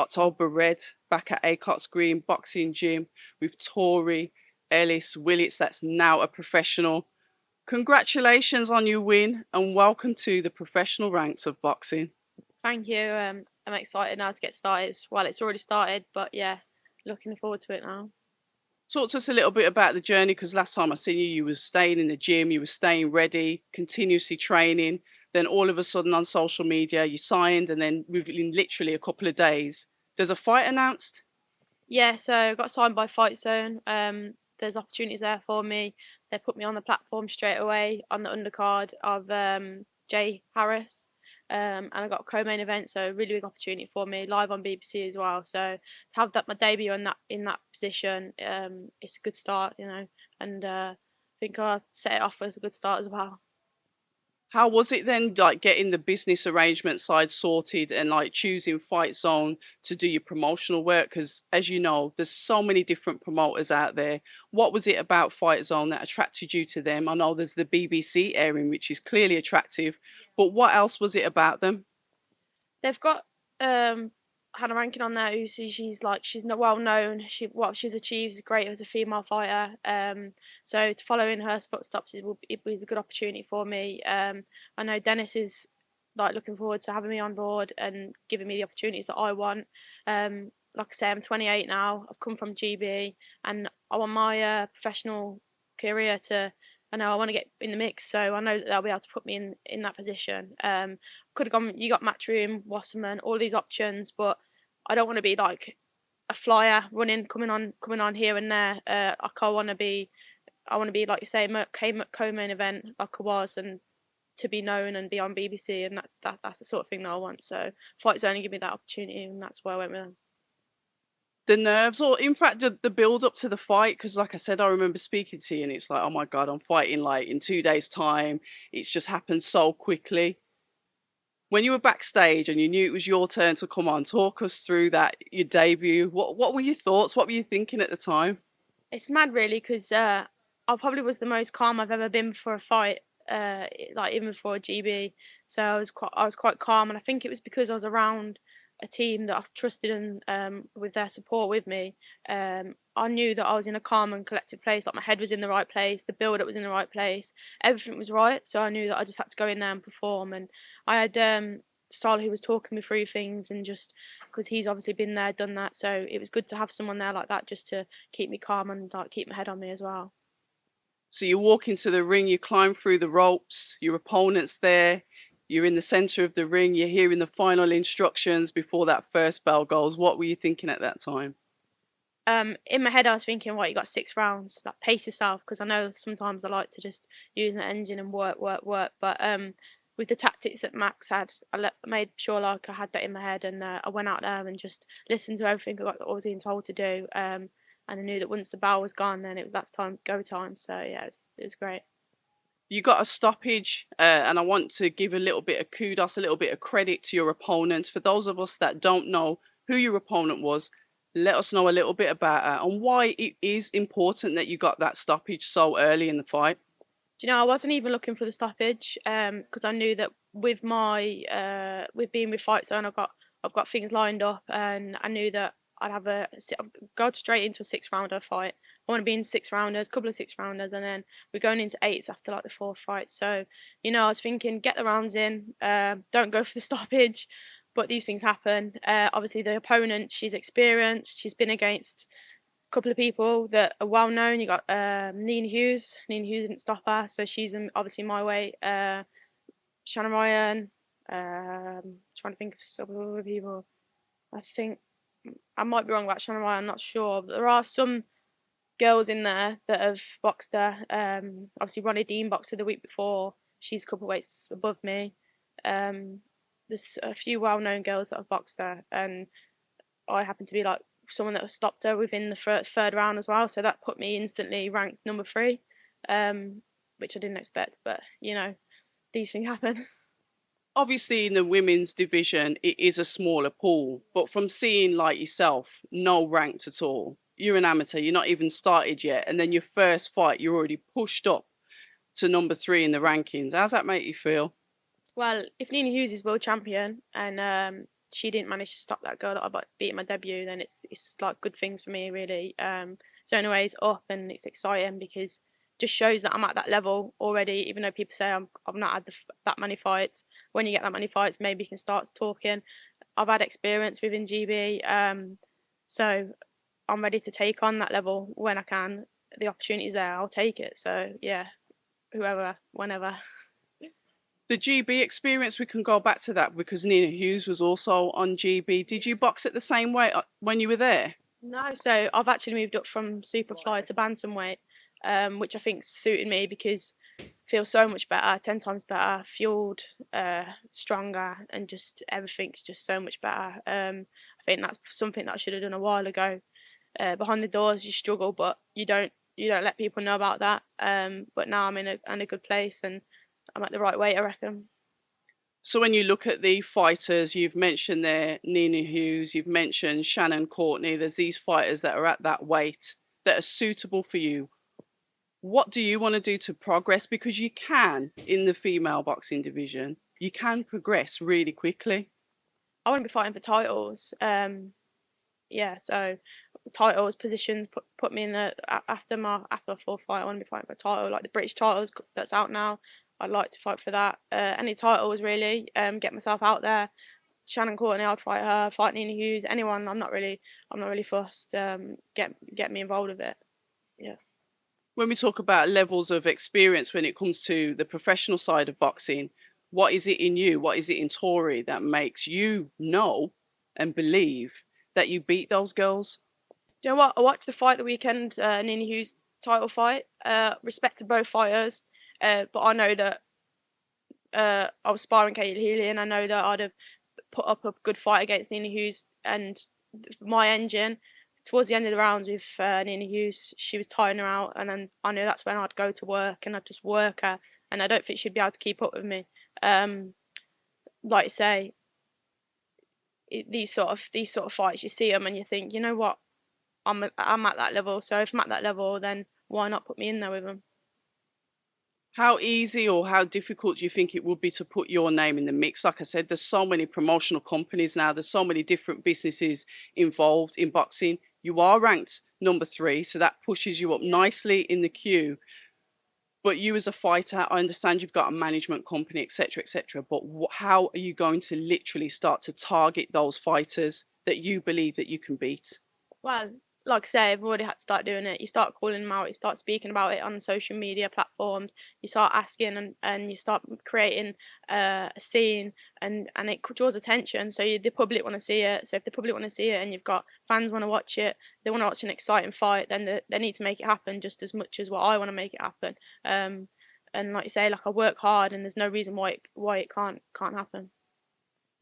October Red, back at Acocks Green Boxing Gym with Tori Ellis Willets, that's now a professional. Congratulations on your win and welcome to the professional ranks of boxing. Thank you. I'm excited now to get started. Well, it's already started, but yeah, looking forward to it now. Talk to us a little bit about the journey, because last time I seen you, you was staying in the gym, you were staying ready, continuously training. Then all of a sudden on social media, you signed, and then within literally a couple of days, there's a fight announced. Yeah, so I got signed by Fight Zone. There's opportunities there for me. They put me on the platform straight away on the undercard of Jay Harris. And I got a co-main event, so really big opportunity for me, live on BBC as well. So to have that my debut in that position, it's a good start, and I think I set it off as a good start as well. How was it then, like getting the business arrangement side sorted and like choosing Fight Zone to do your promotional work? Because as you know, there's so many different promoters out there. What was it about Fight Zone that attracted you to them? I know there's the BBC airing, which is clearly attractive, but what else was it about them? They've got Hannah Rankin on there. She's not well known. What she's achieved is great as a female fighter. So to follow in her footsteps, it was a good opportunity for me. I know Dennis is like looking forward to having me on board and giving me the opportunities that I want. Like I say, I'm 28 now. I've come from GB, and I want my professional career to. I know I want to get in the mix, so I know that they'll be able to put me in that position. Could have gone. You got Matchroom, Wasserman, all these options, but I don't want to be like a flyer running, coming on here and there. Like I want to be like you say, co-main event like I was, and to be known and be on BBC, and that's the sort of thing that I want. So Fight's only give me that opportunity, and that's why I went with them. The nerves, or in fact the build up to the fight, because like I said, I remember speaking to you and it's like, oh my god, I'm fighting like in 2 days time. It's just happened so quickly. When you were backstage and you knew it was your turn to come on, talk us through that, your debut. What were your thoughts? What were you thinking at the time? It's mad, really, because I probably was the most calm I've ever been before a fight, like even before a GB. So I was quite calm, and I think it was because I was around a team that I trusted and with their support with me. I knew that I was in a calm and collected place. Like my head was in the right place, the build up was in the right place, everything was right. So I knew that I just had to go in there and perform. And I had Starla who was talking me through things, and just because he's obviously been there, done that. So it was good to have someone there like that just to keep me calm and like keep my head on me as well. So you walk into the ring, you climb through the ropes, your opponent's there, you're in the center of the ring, you're hearing the final instructions before that first bell goes. What were you thinking at that time? In my head, I was thinking, right, you got 6 rounds. Like, pace yourself, because I know sometimes I like to just use the engine and work, work, work. But with the tactics that Max had, made sure like I had that in my head, and I went out there and just listened to everything I was being told to do. And I knew that once the bell was gone, then that's time, go time. So yeah, it was great. You got a stoppage, and I want to give a little bit of kudos, a little bit of credit to your opponent. For those of us that don't know who your opponent was, let us know a little bit about her and why it is important that you got that stoppage so early in the fight. Do you know, I wasn't even looking for the stoppage, because I knew that with my with being with Fight Zone, I've got things lined up, and I knew that I'd go straight into a 6 rounder fight. I want to be in 6 rounders, couple of 6 rounders, and then we're going into eights after like the fourth fight. So, I was thinking, get the rounds in, don't go for the stoppage, but these things happen. Obviously, the opponent, she's experienced, she's been against a couple of people that are well known. You got Nina Hughes. Nina Hughes didn't stop her, so she's obviously my weight. Shannon Ryan. Trying to think of some other people. I think I might be wrong about Shannon Ryan. I'm not sure, but there are some girls in there that have boxed her. Obviously, Ronnie Dean boxed her the week before. She's a couple of weights above me. There's a few well-known girls that have boxed her, and I happen to be like someone that stopped her within the third round as well. So that put me instantly ranked number 3, which I didn't expect. But these things happen. Obviously, in the women's division, it is a smaller pool, but from seeing like yourself, no ranked at all. You're an amateur, you're not even started yet, and then your first fight, you're already pushed up to number 3 in the rankings. How's that make you feel? Well, if Nina Hughes is world champion, and she didn't manage to stop that girl that I beat in my debut, then it's like good things for me really. So anyway, it's up and it's exciting because just shows that I'm at that level already. Even though people say I've not had that many fights. When you get that many fights, maybe you can start talking. I've had experience within GB, so I'm ready to take on that level when I can. The opportunity's there, I'll take it. So yeah, whoever, whenever. The GB experience, we can go back to that because Nina Hughes was also on GB. Did you box it the same way when you were there? No, so I've actually moved up from superfly to bantamweight, which I think suited me because I feel so much better, 10 times better, fueled, stronger, and just everything's just so much better. I think that's something that I should have done a while ago. Behind the doors, you struggle, but you don't let people know about that. But now I'm in a good place and I'm at the right weight, I reckon. So when you look at the fighters, you've mentioned there Nina Hughes, you've mentioned Shannon Courtney, there's these fighters that are at that weight that are suitable for you. What do you want to do to progress? Because you can, in the female boxing division, you can progress really quickly. I want to be fighting for titles. Yeah, so titles, positions, put me in the after my fourth fight. I want to be fighting for a title, like the British titles that's out now. I'd like to fight for that. Any titles really. Get myself out there. Shannon Courtney, I'd fight her. Fight Nina Hughes. Anyone. I'm not really fussed. Get me involved with it. Yeah. When we talk about levels of experience when it comes to the professional side of boxing, what is it in you? What is it in Tori that makes you know and believe that you beat those girls? Do you know what? I watched the fight the weekend, Nina Hughes title fight. Respect to both fighters. But I know that I was sparring Kate Healy, and I know that I'd have put up a good fight against Nina Hughes. And my engine, towards the end of the rounds with Nina Hughes, she was tiring her out, and then I knew that's when I'd go to work and I'd just work her. And I don't think she'd be able to keep up with me. Like you say, these sort of fights, you see them and you think, you know what, I'm at that level. So if I'm at that level, then why not put me in there with them? How easy or how difficult do you think it would be to put your name in the mix? Like I said, there's so many promotional companies now. There's so many different businesses involved in boxing. You are ranked number 3, so that pushes you up nicely in the queue. But you as a fighter, I understand you've got a management company, etc., etc. But how are you going to literally start to target those fighters that you believe that you can beat? Well, like I say, I've already had to start doing it. You start calling them out, you start speaking about it on social media platforms, you start asking and you start creating a scene and it draws attention. So the public want to see it. So if the public want to see it and you've got fans want to watch it, they want to watch an exciting fight, then they need to make it happen just as much as what I want to make it happen. And like you say, like I work hard and there's no reason why it can't happen.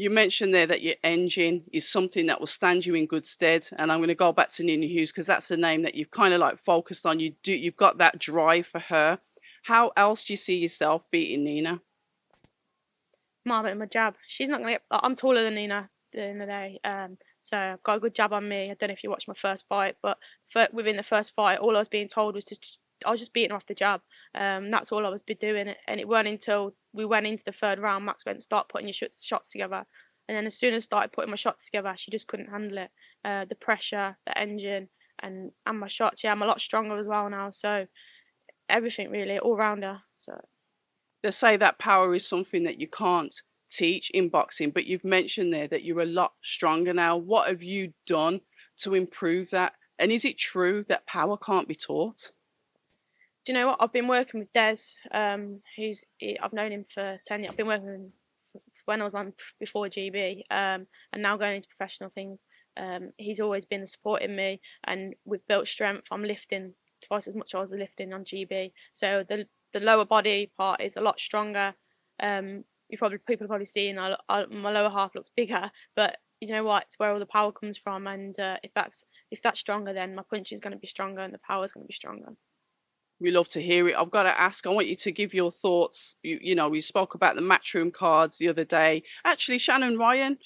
You mentioned there that your engine is something that will stand you in good stead. And I'm going to go back to Nina Hughes because that's the name that you've kind of like focused on. You've got that drive for her. How else do you see yourself beating Nina? My jab. She's not going to get... I'm taller than Nina at the end of the day. So I've got a good jab on me. I don't know if you watched my first fight, but within the first fight, all I was being told was I was just beating her off the jab. That's all I was doing. And it weren't until we went into the third round, Max went, start putting your shots together. And then as soon as I started putting my shots together, she just couldn't handle it. The pressure, the engine, and my shots. Yeah, I'm a lot stronger as well now. So everything really, all rounder. So They say that power is something that you can't teach in boxing, but you've mentioned there that you're a lot stronger now. What have you done to improve that? And is it true that power can't be taught? Do you know what? I've been working with Des, I've known him for 10 years. I've been working with him when I was on before GB, and now going into professional things. He's always been supporting me, and we've built strength. I'm lifting twice as much as I was lifting on GB, so the lower body part is a lot stronger. People are probably seeing my lower half looks bigger, but you know what? It's where all the power comes from, and if that's stronger, then my punch is going to be stronger, and the power is going to be stronger. We love to hear it. I've got to ask, I want you to give your thoughts. You know, we spoke about the matchroom cards the other day. Actually, Shannon Ryan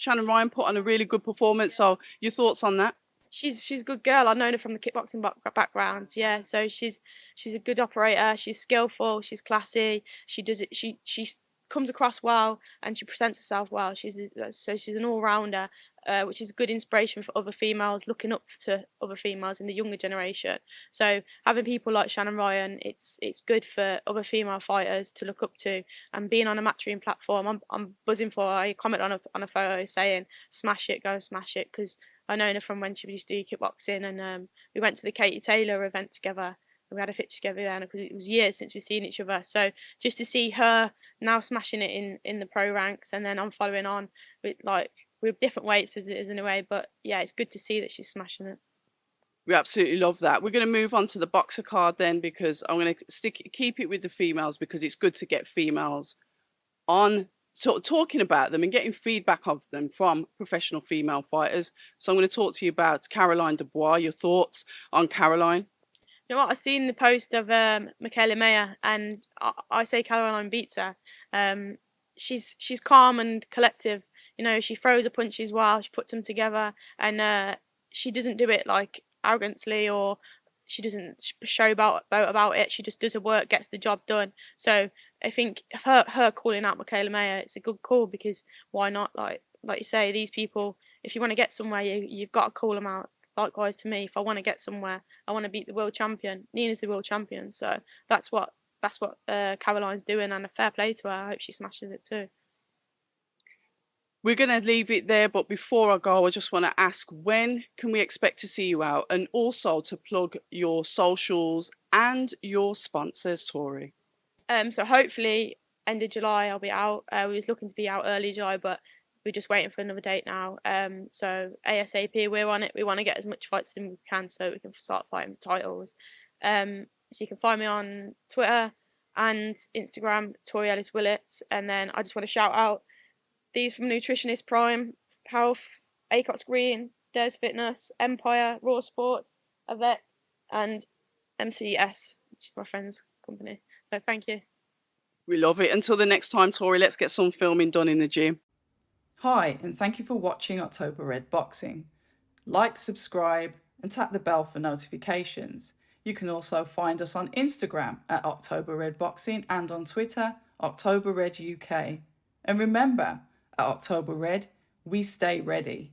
put on a really good performance. So your thoughts on that? She's a good girl. I've known her from the kickboxing background. Yeah, so she's a good operator. She's skillful. She's classy. She does it. She's comes across well and she presents herself well. She's an all-rounder, which is a good inspiration for other females looking up to other females in the younger generation. So having people like Shannon Ryan, it's good for other female fighters to look up to. And being on a Matchroom platform, I'm buzzing for her. I comment on a photo saying, "Smash it, go smash it," because I know her from when she used to do kickboxing, and we went to the Katie Taylor event together. We had a picture together then because it was years since we've seen each other. So just to see her now smashing it in the pro ranks, and then I'm following on with different weights as it is in a way. But yeah, it's good to see that she's smashing it. We absolutely love that. We're going to move on to the boxer card then, because I'm going to keep it with the females, because it's good to get females on talking about them and getting feedback of them from professional female fighters. So I'm going to talk to you about Caroline Dubois. Your thoughts on Caroline? You know what? I've seen the post of Michaela Mayer, and I say Caroline beats her. She's calm and collective. You know, she throws her punches well. She puts them together, and she doesn't do it like arrogantly, or she doesn't show about it. She just does her work, gets the job done. So I think her calling out Michaela Mayer, it's a good call, because why not? Like you say, these people, if you want to get somewhere, you've got to call them out. Likewise to me, if I want to get somewhere, I want to beat the world champion. Nina's the world champion, so that's what Caroline's doing, and a fair play to her. I hope she smashes it too. We're going to leave it there, but before I go, I just want to ask, when can we expect to see you out? And also to plug your socials and your sponsors, Tori. So hopefully end of July I'll be out. We was looking to be out early July, but we're just waiting for another date now. So ASAP, we're on it. We want to get as much fights as we can so we can start fighting titles. So you can find me on Twitter and Instagram, Tori Ellis Willets. And then I just want to shout out these from Nutritionist Prime, Health, Acocks Green, Des Fitness, Empire, Raw Sport, Avec, and MCS, which is my friend's company. So thank you. We love it. Until the next time, Tori, let's get some filming done in the gym. Hi, and thank you for watching October Red Boxing. Like, subscribe, and tap the bell for notifications. You can also find us on Instagram at October Red Boxing and on Twitter, October Red UK. And remember, at October Red, we stay ready.